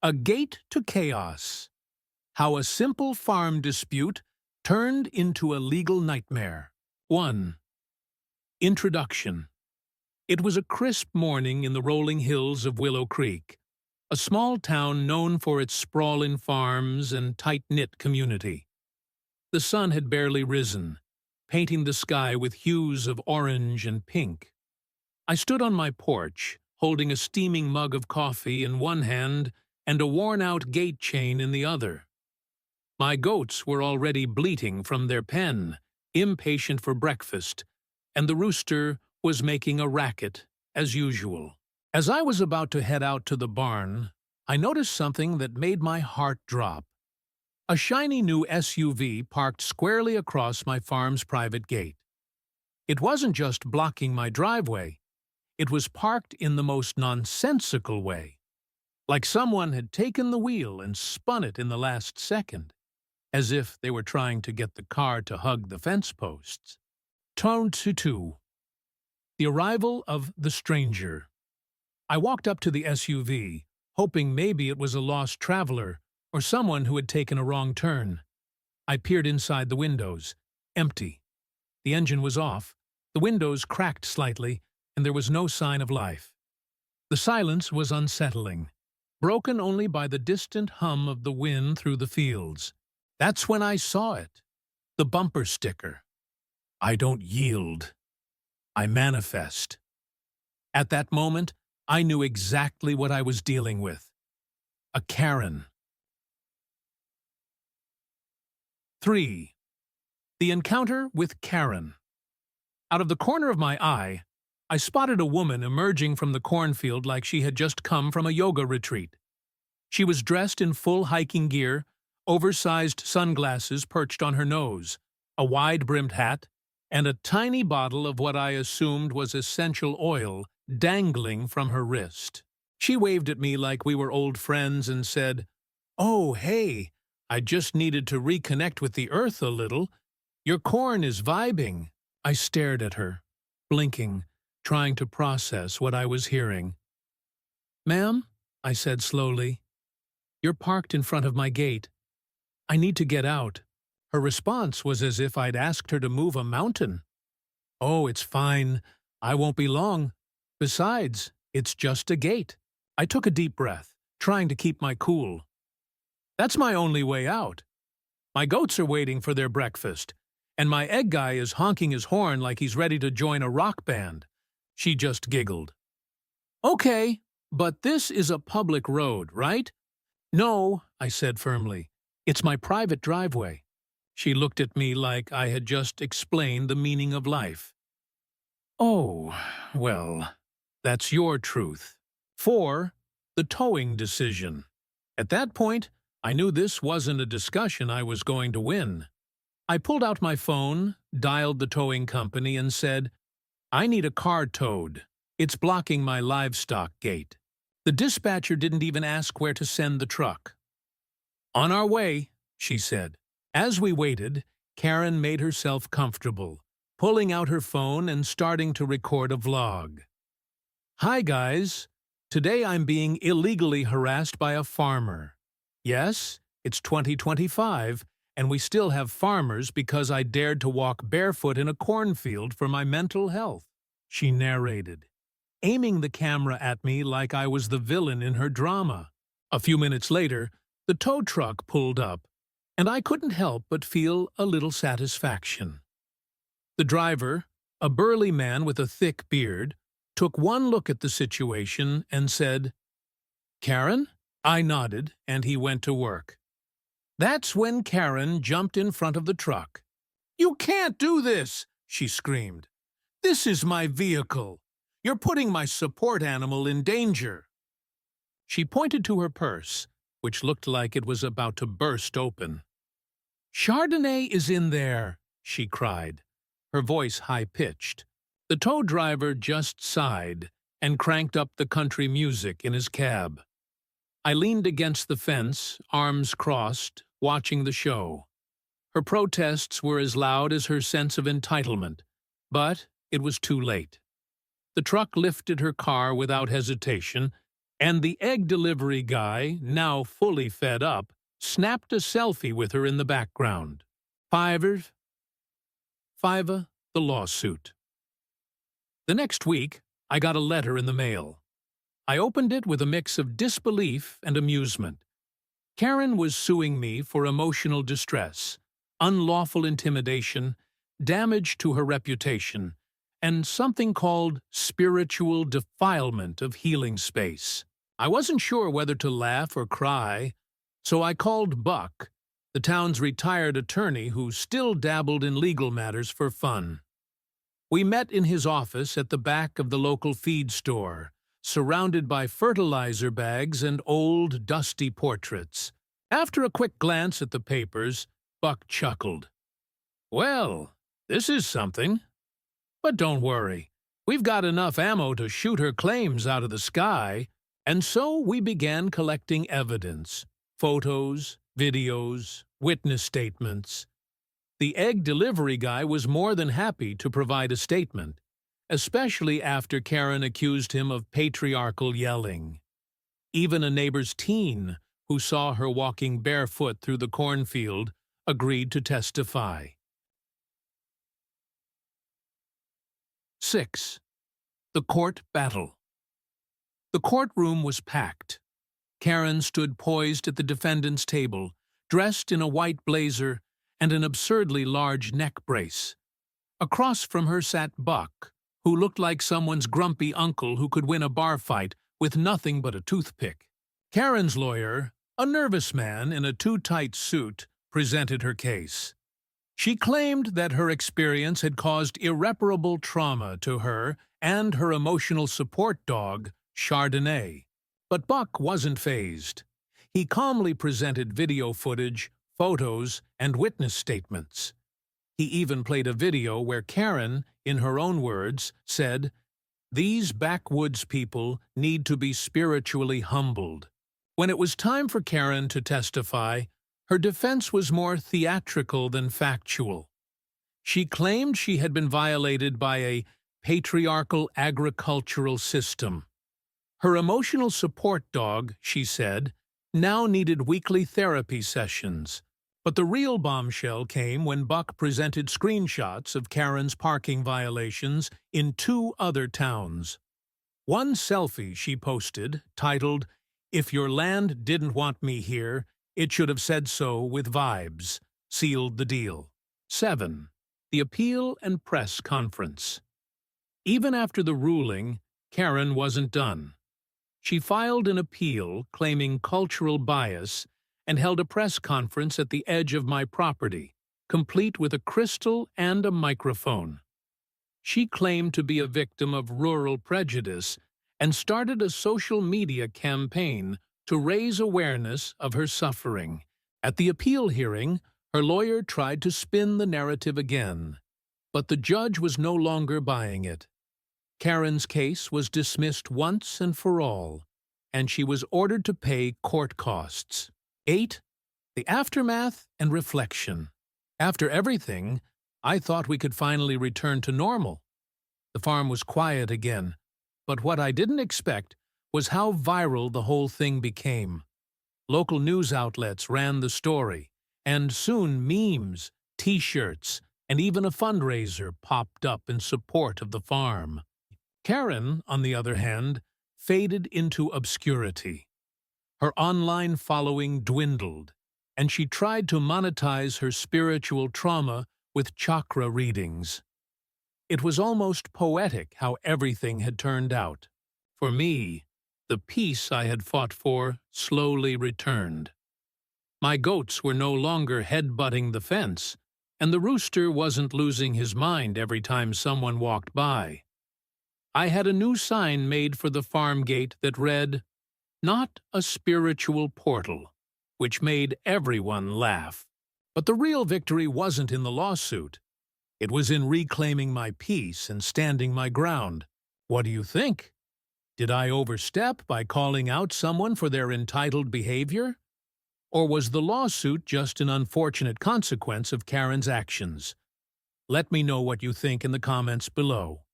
A Gate to Chaos. How a Simple Farm Dispute Turned into a Legal Nightmare. 1. Introduction. It was a crisp morning in the rolling hills of Willow Creek, a small town known for its sprawling farms and tight-knit community. The sun had barely risen, painting the sky with hues of orange and pink. I stood on my porch, holding a steaming mug of coffee in one hand and a worn-out gate chain in the other. My goats were already bleating from their pen, impatient for breakfast, and the rooster was making a racket, as usual. As I was about to head out to the barn, I noticed something that made my heart drop. A shiny new SUV parked squarely across my farm's private gate. It wasn't just blocking my driveway. It was parked in the most nonsensical way, like someone had taken the wheel and spun it in the last second, as if they were trying to get the car to hug the fence posts. Turn to 2. The arrival of the stranger. I walked up to the SUV, hoping maybe it was a lost traveler or someone who had taken a wrong turn. I peered inside the windows. Empty. The engine was off, the windows cracked slightly, and there was no sign of life. The silence was unsettling, broken only by the distant hum of the wind through the fields. That's when I saw it. The bumper sticker. I don't yield. I manifest. At that moment, I knew exactly what I was dealing with. A Karen. 3. The encounter with Karen. Out of the corner of my eye, I spotted a woman emerging from the cornfield like she had just come from a yoga retreat. She was dressed in full hiking gear, oversized sunglasses perched on her nose, a wide-brimmed hat, and a tiny bottle of what I assumed was essential oil dangling from her wrist. She waved at me like we were old friends and said, "Oh, hey, I just needed to reconnect with the earth a little. Your corn is vibing." I stared at her, blinking, trying to process what I was hearing. "Ma'am," I said slowly, "you're parked in front of my gate. I need to get out." Her response was as if I'd asked her to move a mountain. "Oh, it's fine. I won't be long. Besides, it's just a gate." I took a deep breath, trying to keep my cool. "That's my only way out. My goats are waiting for their breakfast, and my egg guy is honking his horn like he's ready to join a rock band." She just giggled. "Okay, but this is a public road, right?" "No," I said firmly. "It's my private driveway." She looked at me like I had just explained the meaning of life. "Oh, well, that's your truth." 4. The towing decision. At that point, I knew this wasn't a discussion I was going to win. I pulled out my phone, dialed the towing company, and said, "I need a car towed. It's blocking my livestock gate." The dispatcher didn't even ask where to send the truck. "On our way," she said. As we waited, Karen made herself comfortable, pulling out her phone and starting to record a vlog. "Hi guys, today I'm being illegally harassed by a farmer. Yes, it's 2025, and we still have farmers because I dared to walk barefoot in a cornfield for my mental health," she narrated, aiming the camera at me like I was the villain in her drama. A few minutes later, the tow truck pulled up, and I couldn't help but feel a little satisfaction. The driver, a burly man with a thick beard, took one look at the situation and said, "Karen?" I nodded, and he went to work. That's when Karen jumped in front of the truck. "You can't do this!" she screamed. "This is my vehicle. You're putting my support animal in danger." She pointed to her purse, which looked like it was about to burst open. "Chardonnay is in there," she cried, her voice high-pitched. The tow driver just sighed and cranked up the country music in his cab. I leaned against the fence, arms crossed, watching the show. Her protests were as loud as her sense of entitlement, but it was too late. The truck lifted her car without hesitation, And the egg delivery guy, now fully fed up, snapped a selfie with her in the background. Fiver, the lawsuit. The next week, I got a letter in the mail. I opened it with a mix of disbelief and amusement. Karen was suing me for emotional distress, unlawful intimidation, damage to her reputation, and something called spiritual defilement of healing space. I wasn't sure whether to laugh or cry, so I called Buck, the town's retired attorney who still dabbled in legal matters for fun. We met in his office at the back of the local feed store, surrounded by fertilizer bags and old, dusty portraits. After a quick glance at the papers, Buck chuckled. "Well, this is something. But don't worry, we've got enough ammo to shoot her claims out of the sky." And so we began collecting evidence: photos, videos, witness statements. The egg delivery guy was more than happy to provide a statement, especially after Karen accused him of patriarchal yelling. Even a neighbor's teen, who saw her walking barefoot through the cornfield, agreed to testify. 6. The court battle. The courtroom was packed. Karen stood poised at the defendant's table, dressed in a white blazer and an absurdly large neck brace. Across from her sat Buck, who looked like someone's grumpy uncle who could win a bar fight with nothing but a toothpick. Karen's lawyer, a nervous man in a too-tight suit, presented her case. She claimed that her experience had caused irreparable trauma to her and her emotional support dog, Chardonnay. But Buck wasn't fazed. He calmly presented video footage, photos, and witness statements. He even played a video where Karen, in her own words, said, "These backwoods people need to be spiritually humbled." When it was time for Karen to testify, her defense was more theatrical than factual. She claimed she had been violated by a patriarchal agricultural system. Her emotional support dog, she said, now needed weekly therapy sessions. But the real bombshell came when Buck presented screenshots of Karen's parking violations in 2 other towns. One selfie she posted, titled, "If your land didn't want me here, it should have said so with vibes," sealed the deal. 7. The appeal and press conference. Even after the ruling, Karen wasn't done. She filed an appeal claiming cultural bias and held a press conference at the edge of my property, complete with a crystal and a microphone. She claimed to be a victim of rural prejudice and started a social media campaign to raise awareness of her suffering. At the appeal hearing, her lawyer tried to spin the narrative again, but the judge was no longer buying it. Karen's case was dismissed once and for all, and she was ordered to pay court costs. 8. The aftermath and reflection. After everything, I thought we could finally return to normal. The farm was quiet again, but what I didn't expect was how viral the whole thing became. Local news outlets ran the story, and soon memes, T-shirts, and even a fundraiser popped up in support of the farm. Karen, on the other hand, faded into obscurity. Her online following dwindled, and she tried to monetize her spiritual trauma with chakra readings. It was almost poetic how everything had turned out. For me, the peace I had fought for slowly returned. My goats were no longer head-butting the fence, and the rooster wasn't losing his mind every time someone walked by. I had a new sign made for the farm gate that read, "Not a spiritual portal," which made everyone laugh. But the real victory wasn't in the lawsuit. It was in reclaiming my peace and standing my ground. What do you think? Did I overstep by calling out someone for their entitled behavior? Or was the lawsuit just an unfortunate consequence of Karen's actions? Let me know what you think in the comments below.